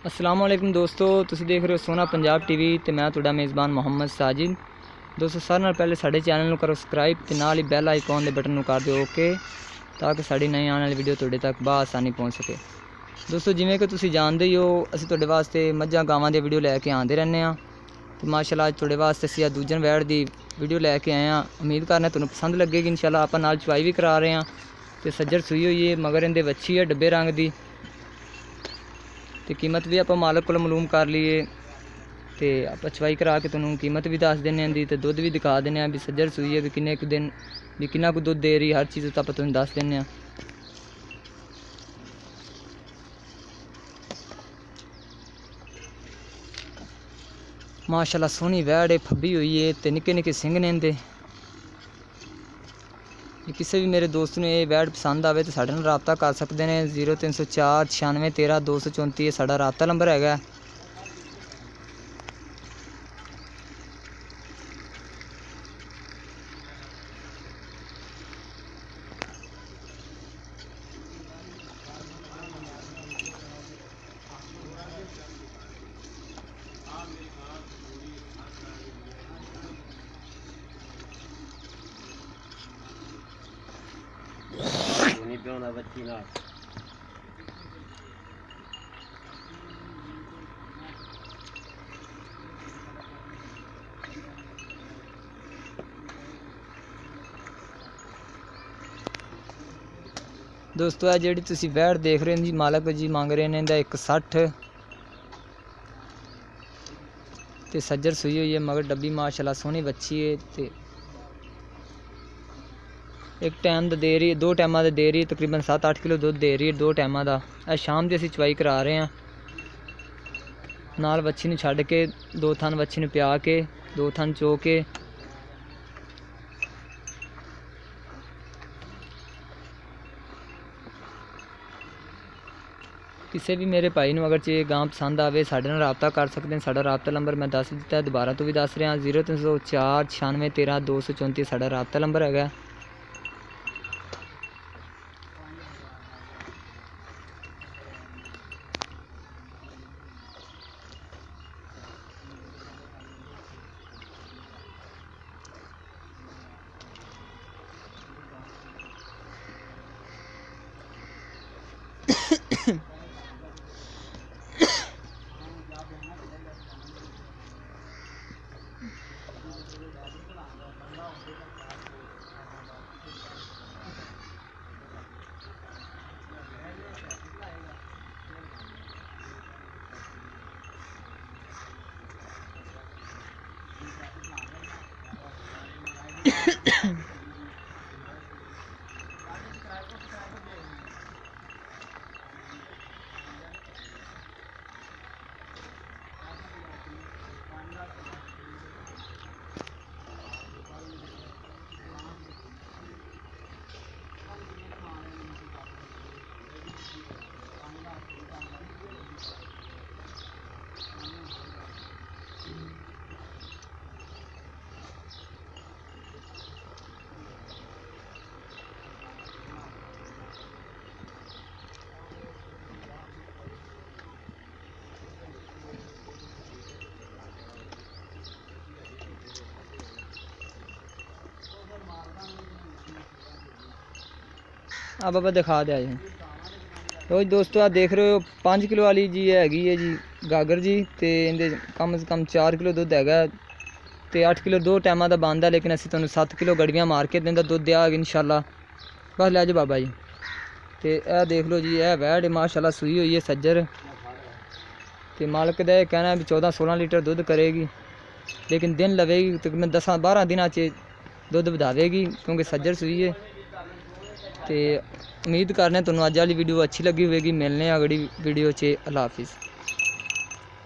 अस्सलाम वालेकुम दोस्तों, तुसीं देख रहे हो सोना पंजाब टीवी ते मैं तुहाडा मेज़बान मोहम्मद साजिद। दोस्तों सारे नाल पहले साडे चैनल नूं करो सबसक्राइब ते नाल ही बैल आइकॉन दे बटन नूं कर दिओ ओके, ताकि साडी नई आने वाली वीडियो तुहाडे तक बआसानी पहुँच सके। दोस्तों जिवें कि तुसीं जानदे ही हो, असीं तुहाडे वास्ते मझां गावां दी वीडियो लैके आंदे रहने आ ते माशाअल्लाह अज तुहाडे वास्ते असीं दूजन वैड़ दी वीडियो लैके आए हैं। उम्मीद करने तुहानूं पसंद लगेगी। इंशाअल्लाह आपां नाल चवाई भी करा रहे हैं ते सज्जर सूई होई है, मगर इहदे वच्छी है डब्बे रंग दी ते कीमत भी आपां मालक कोलों मालूम कर लीए ते आपां चवाई करा के तुहानूं कीमत भी दस दिंदे दी ते दुध भी दिखा दिंदे भी सज्जर सूई है भी किन्ने कु दिन भी किन्ना कु दुध दे रही, हर चीज़ आपां तुहानूं दस दिंदे आ। माशाअल्लाह सोहनी वैड़ है, फब्बी हुई है ते निक्के निक्के सिंग ने इंदे। किसी भी मेरे दोस्त ने ये वैड़ पसंद आवे तो साडे नाल राबता कर सकते हैं। 0304 96 13 234 साडा राबता नंबर है। दोस्तों है जी तुसी वैड़ देख रहे हो जी, मालक जी मंग रहे हैं इहदा 160 ते सज्जर सूई हुई है, मगर डब्बी माशाअल्लाह सोहनी बच्ची है ते एक टाइम दा दे रही है, 2 टाइमां दा दे रही है, तकरीबन 7-8 किलो दुध दे रही है 2 टाइमां दा। शाम की असीं चवाई करा रहे हैं, नाल बच्ची नूं छड्ड के 2 थन बच्ची नूं पिया के 2 थन चो के। किसी भी मेरे भाई नूं अगर चे गां पसंद आवे साडे नाल राबता कर सकते हैं। साडा राबता नंबर मैं दस दिता है, दोबारा तो भी दस रहा 0304 96 13 234 साडा राबता नंबर है। आ बाबा दिखा दिया जी। तो दोस्तों आप देख रहे हो 5 किलो वाली जी हैगी है जी गागर जी, तो इनके कम से कम 4 किलो दुध है तो 8 किलो 2 टाइमां दा बनदा, लेकिन असीं तुहानूं 7 किलो गड़वियां मार के दिन दा दुध दिया इंशाअल्लाह। बस लै जाओ बाबा जी। तो यह देख लो जी, यह वैड़ माशाअल्लाह सूई हुई है सज्जर, तो मालक का यह कहना है भी 14-16 लीटर दुध करेगी, लेकिन दिन लवेगी तकरीबन 10-12 दिन दुध बढ़ावेगी क्योंकि सज्जर सूई है। तो उम्मीद करने तुहानूं अज वाली वीडियो अच्छी लगी होगी। मिलने अगली वीडियो च। अल्लाह हाफिज़।